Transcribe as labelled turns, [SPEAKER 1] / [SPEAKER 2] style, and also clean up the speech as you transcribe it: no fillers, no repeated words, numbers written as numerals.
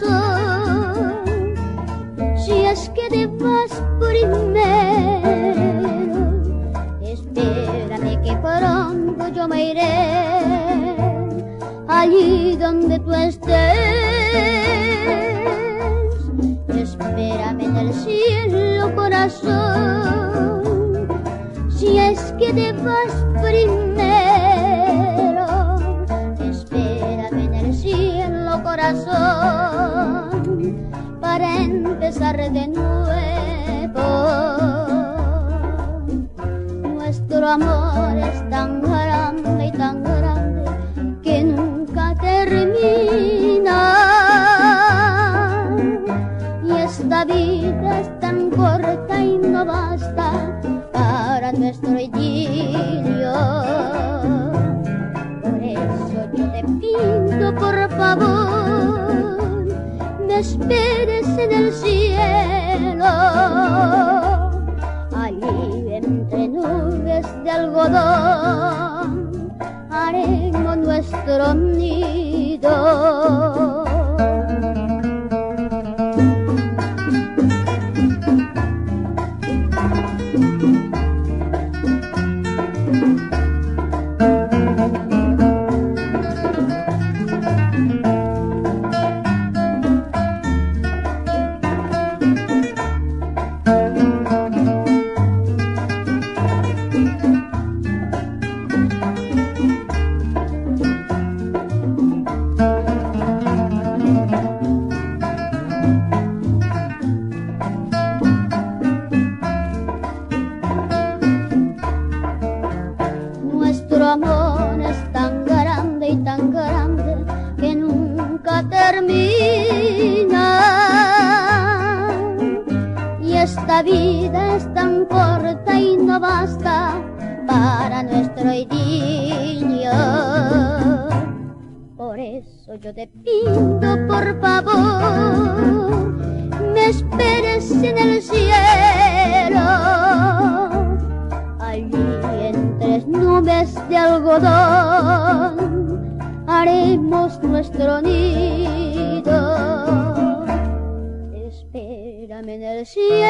[SPEAKER 1] corazón. Si es que te vas primero, espérame que pronto yo me iré allí donde tú estés. Espérame en el cielo, corazón. Si es que te vas primero, espérame en el cielo, corazón, para empezar de nuevo. Nuestro amor es tan grande y tan grande que nunca termina. Y esta vida es tan corta y no basta para nuestro idilio. Por eso yo te pido, por favor, me esperes en el cielo, allí entre nubes de algodón haremos nuestro nido. Nuestro amor es tan grande y tan grande que nunca termina. Y esta vida es tan corta y no basta para nuestro idilio. Por eso yo te pido, por favor, me esperes en el cielo, allí entre nubes de algodón haremos nuestro nido. Espérame en el cielo,